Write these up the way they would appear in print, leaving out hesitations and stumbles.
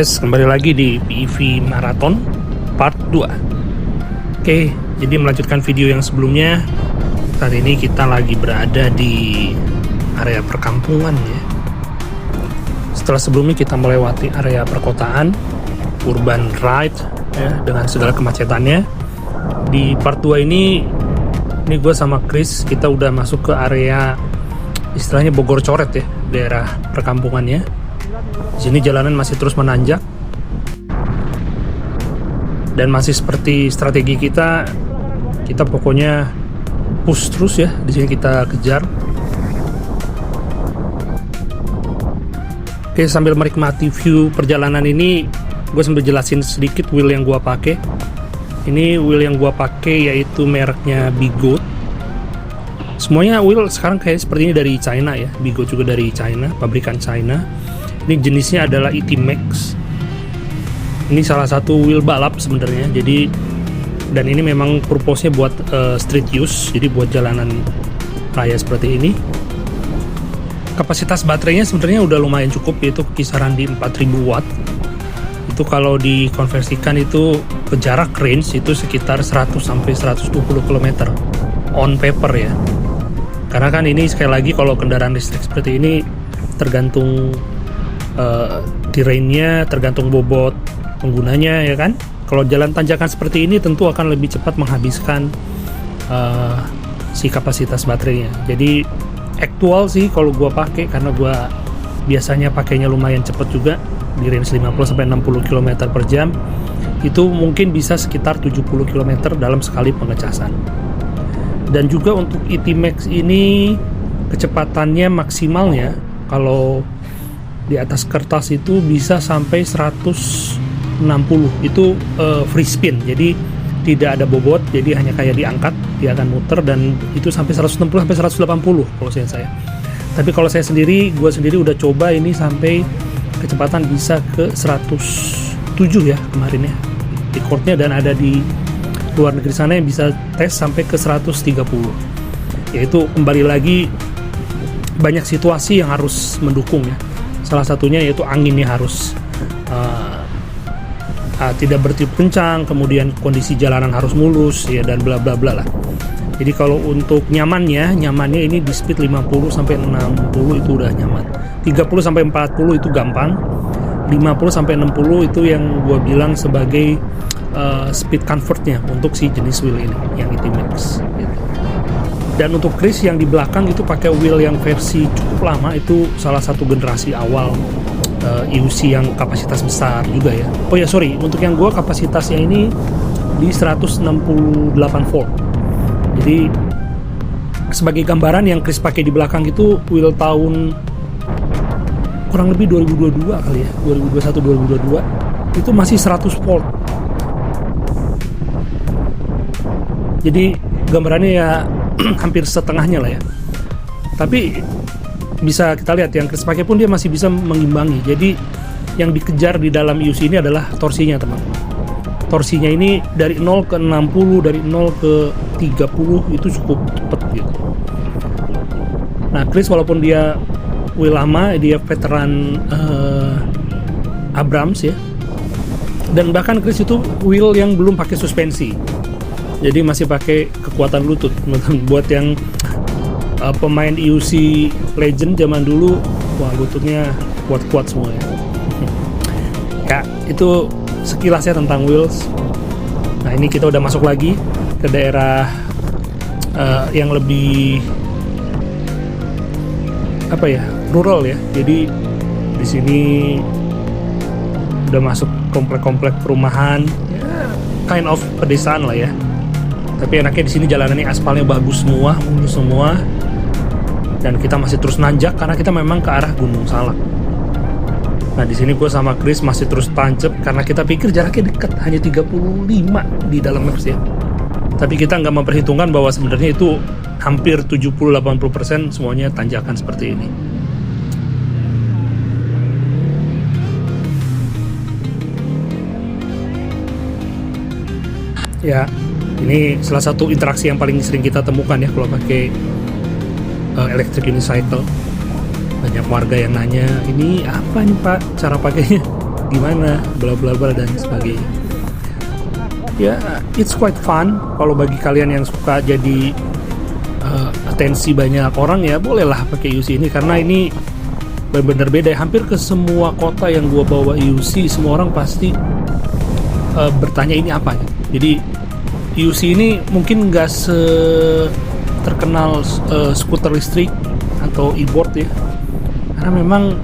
Yes, kembali lagi di PEV Marathon Part 2. Oke, jadi melanjutkan video yang sebelumnya. Saat ini kita lagi berada di area perkampungan ya. Setelah sebelumnya kita melewati area perkotaan, urban ride ya, dengan segala kemacetannya. Di part 2 ini gue sama Chris, kita udah masuk ke area istilahnya Bogor Coret ya, daerah perkampungannya. Di sini jalanan masih terus menanjak dan masih seperti strategi kita pokoknya push terus ya. Di sini kita kejar. Oke, sambil menikmati view perjalanan ini, gue sambil jelasin sedikit wheel yang gue pakai. Ini wheel yang gue pakai yaitu mereknya Bigot. Semuanya wheel sekarang kayak seperti ini dari China ya. Bigot juga dari China, pabrikan China. Ini jenisnya adalah ET Max. Ini salah satu wheel balap sebenarnya. Jadi dan ini memang purpose-nya buat street use, jadi buat jalanan raya seperti ini. Kapasitas baterainya sebenarnya udah lumayan cukup, yaitu kisaran di 4000 watt. Itu kalau dikonversikan itu ke jarak range itu sekitar 100 sampai 120 km on paper ya. Karena kan ini sekali lagi kalau kendaraan listrik seperti ini tergantung terrainnya, tergantung bobot penggunanya ya kan. Kalau jalan tanjakan seperti ini tentu akan lebih cepat menghabiskan si kapasitas baterainya. Jadi aktual sih kalau gua pakai, karena gua biasanya pakainya lumayan cepat juga di range 50 sampai 60 km per jam. Itu mungkin bisa sekitar 70 km dalam sekali pengecasan. Dan juga untuk ET Max ini kecepatannya maksimalnya kalau di atas kertas itu bisa sampai 160. Itu free spin, jadi tidak ada bobot, jadi hanya kayak diangkat dia akan muter, dan itu sampai 160 sampai 180 kalau saya. Tapi kalau gue sendiri udah coba ini sampai kecepatan bisa ke 107 ya kemarin ya recordnya, dan ada di luar negeri sana yang bisa tes sampai ke 130. Yaitu kembali lagi banyak situasi yang harus mendukung ya. Salah satunya yaitu anginnya harus tidak bertiup kencang, kemudian kondisi jalanan harus mulus ya, dan bla bla bla lah. Jadi kalau untuk nyamannya ini di speed 50 sampai 60 itu udah nyaman. 30 sampai 40 itu gampang. 50 sampai 60 itu yang gua bilang sebagai speed comfortnya untuk si jenis wheel ini yang ET Max gitu. Dan untuk Chris yang di belakang itu pakai wheel yang versi cukup lama, itu salah satu generasi awal EUC yang kapasitas besar juga ya. Oh ya sorry, untuk yang gue kapasitasnya ini di 168 volt. Jadi sebagai gambaran yang Chris pakai di belakang itu wheel tahun kurang lebih 2022 kali ya, 2021-2022 itu masih 100 volt. Jadi gambarannya ya hampir setengahnya lah ya. Tapi bisa kita lihat yang Chris pakai pun dia masih bisa mengimbangi. Jadi yang dikejar di dalam EUC ini adalah torsinya teman. Torsinya ini dari 0 ke 60, dari 0 ke 30 itu cukup cepat gitu. Nah Chris walaupun dia wheel lama, dia veteran Abrams ya. Dan bahkan Chris itu wheel yang belum pakai suspensi. Jadi masih pakai kekuatan lutut. Buat yang pemain EUC legend zaman dulu, wah lututnya kuat-kuat semua ya. Ya itu sekilasnya tentang wheels. Nah ini kita udah masuk lagi ke daerah yang lebih rural ya. Jadi di sini udah masuk komplek-komplek perumahan, ya, kind of pedesaan lah ya. Tapi enaknya di sini jalanannya aspalnya bagus semua, mulus semua, dan kita masih terus nanjak karena kita memang ke arah Gunung Salak. Nah di sini gue sama Chris masih terus tancap karena kita pikir jaraknya dekat, hanya 35 di dalam maps ya. Tapi kita nggak memperhitungkan bahwa sebenarnya itu hampir 70-80% semuanya tanjakan seperti ini. Ya, ini salah satu interaksi yang paling sering kita temukan ya kalau pakai electric unicycle. Banyak warga yang nanya, ini apa nih Pak cara pakainya? gimana, bla bla bla dan sebagainya. Ya, it's quite fun. Kalau bagi kalian yang suka jadi atensi banyak orang, ya bolehlah pakai UC ini, karena ini benar-benar beda. Hampir ke semua kota yang gua bawa UC, semua orang pasti bertanya ini apa ya. Jadi UC ini mungkin nggak terkenal skuter listrik atau e-board ya, karena memang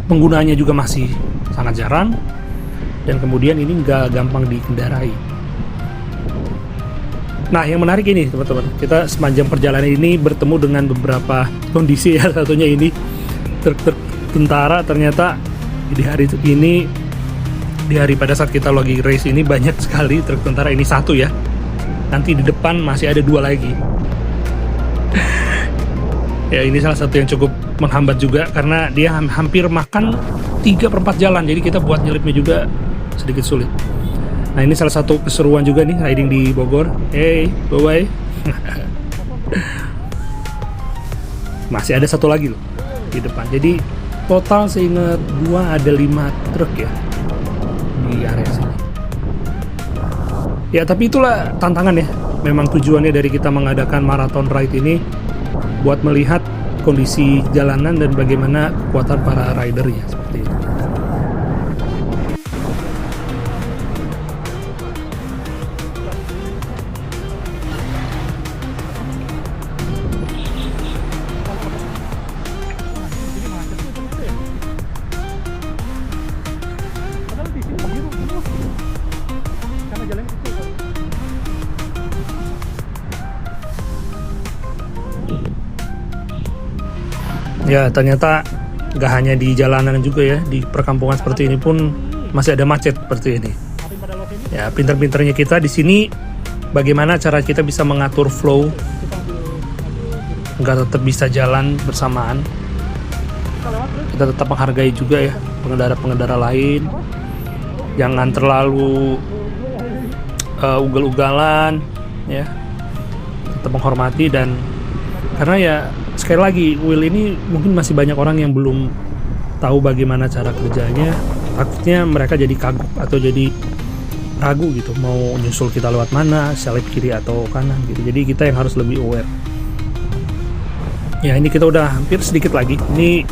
penggunaannya juga masih sangat jarang, dan kemudian ini nggak gampang dikendarai. Nah, yang menarik ini teman-teman, kita sepanjang perjalanan ini bertemu dengan beberapa kondisi ya. Satunya ini truk-truk tentara. Ternyata di hari ini, di hari pada saat kita lagi race ini, banyak sekali truk tentara. Ini satu ya, nanti di depan masih ada 2 lagi. Ya, ini salah satu yang cukup menghambat juga, karena dia hampir makan 3/4 jalan. Jadi kita buat nyelipnya juga sedikit sulit. Nah, ini salah satu keseruan juga nih riding di Bogor. Hey, bye-bye. Masih ada satu lagi loh di depan. Jadi total seingat gua ada 5 truk ya di area sini. Ya, tapi itulah tantangan ya. Memang tujuannya dari kita mengadakan marathon ride ini buat melihat kondisi jalanan dan bagaimana kekuatan para ridernya seperti itu. Ya, ternyata gak hanya di jalanan juga ya, di perkampungan seperti ini pun masih ada macet seperti ini. Ya, pinter-pinternya kita di sini bagaimana cara kita bisa mengatur flow, nggak tetap bisa jalan bersamaan. Kita tetap menghargai juga ya pengendara-pengendara lain, jangan terlalu ugal-ugalan ya, tetap menghormati. Dan karena ya sekali lagi, wheel ini mungkin masih banyak orang yang belum tahu bagaimana cara kerjanya. Takutnya mereka jadi kagok atau jadi ragu gitu, mau nyusul kita lewat mana, selip kiri atau kanan gitu. Jadi kita yang harus lebih aware. Ya, ini kita udah hampir sedikit lagi. Ini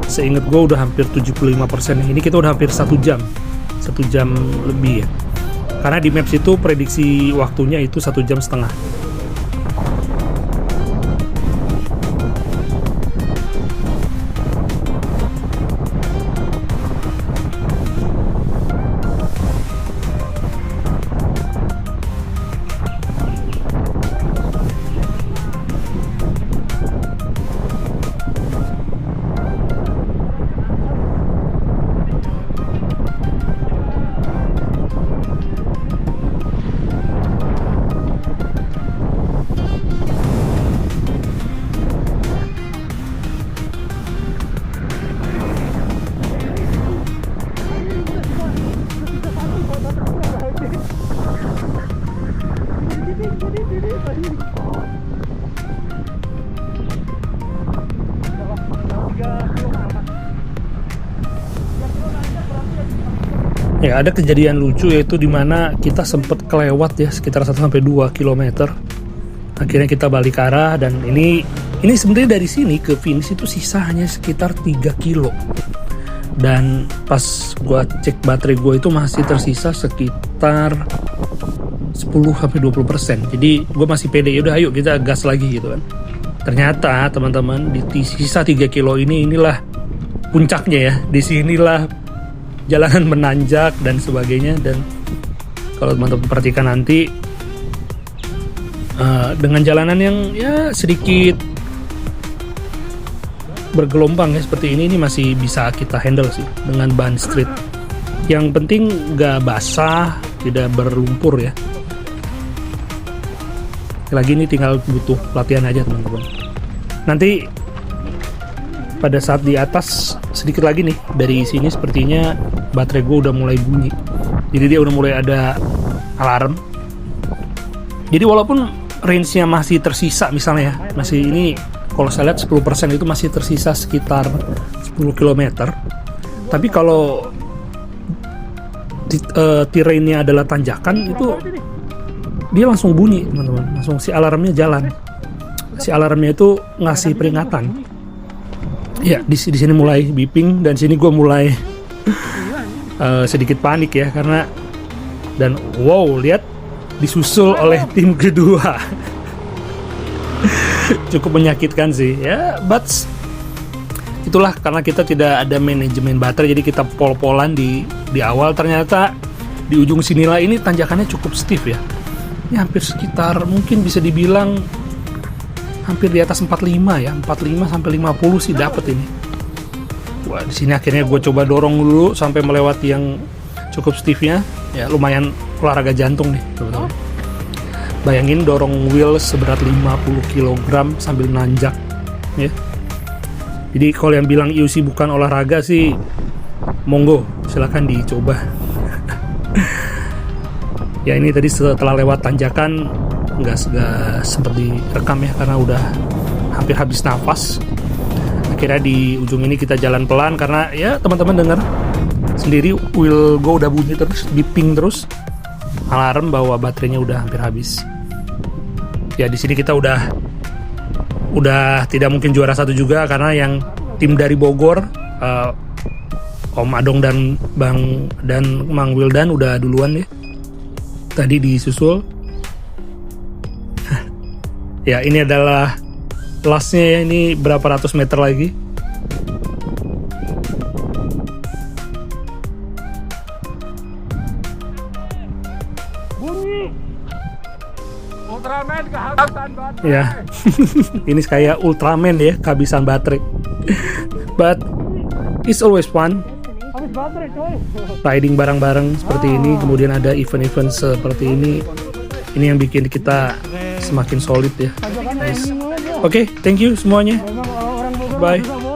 seingat gue udah hampir 75%. Ini kita udah hampir 1 jam lebih ya. Karena di Maps itu prediksi waktunya itu 1,5 jam. Ya, ada kejadian lucu yaitu dimana kita sempat kelewat ya sekitar 1-2 km. Akhirnya kita balik arah, dan ini sebenarnya dari sini ke finish itu sisa hanya sekitar 3 kilo. Dan pas gua cek baterai gua itu masih tersisa sekitar 10-20%. Jadi gua masih pede, yaudah ayo kita gas lagi gitu kan. Ternyata teman-teman, di sisa 3 kilo inilah puncaknya ya. Disinilah jalanan menanjak dan sebagainya. Dan kalau teman-teman perhatikan nanti, dengan jalanan yang ya sedikit bergelombang ya seperti ini masih bisa kita handle sih dengan ban street. Yang penting nggak basah, tidak berlumpur ya. Lagi ini tinggal butuh latihan aja teman-teman. Nanti pada saat di atas sedikit lagi nih dari sini sepertinya baterai gue udah mulai bunyi. Jadi dia udah mulai ada alarm. Jadi walaupun range-nya masih tersisa misalnya ya, masih ini kalau saya lihat 10% itu masih tersisa sekitar 10 km. Tapi kalau terrainnya adalah tanjakan, itu dia langsung bunyi teman-teman, langsung si alarmnya jalan. Si alarmnya itu ngasih peringatan. Ya di sini mulai beeping, dan sini gue mulai sedikit panik ya, karena dan wow, lihat disusul oleh tim kedua. Cukup menyakitkan sih ya, but itulah karena kita tidak ada manajemen baterai, jadi kita pol-polan di awal. Ternyata di ujung sinilah ini tanjakannya cukup stiff ya. Ini hampir sekitar mungkin bisa dibilang hampir di atas 45 ya, 45 sampai 50 sih dapat ini. Wah, di sini akhirnya gue coba dorong dulu sampai melewati yang cukup stiffnya. Ya lumayan olahraga jantung nih teman-teman. Bayangin dorong wheel seberat 50 kg sambil nanjak ya. Jadi kalau yang bilang IUC bukan olahraga sih, monggo silahkan dicoba. Ya ini tadi setelah lewat tanjakan nggak sempat direkam ya, karena udah hampir habis nafas. Akhirnya di ujung ini kita jalan pelan, karena ya teman-teman dengar sendiri wheel gue udah bunyi terus, beeping terus, alarm bahwa baterainya udah hampir habis. Ya di sini kita udah tidak mungkin juara satu juga, karena yang tim dari Bogor, Om Adong dan Mang Wildan udah duluan ya. Tadi disusul. Ya ini adalah lastnya ya, ini berapa ratus meter lagi. Bunyi Ultraman kehabisan baterai. Ya, ini kayak Ultraman ya, kehabisan baterai. But it's always fun Habis baterai coy. riding bareng-bareng seperti ini. Kemudian ada event-event seperti ini. Ini yang bikin kita semakin solid ya. Nice. Oke, thank you semuanya. Memang orang Bogor Bye. juga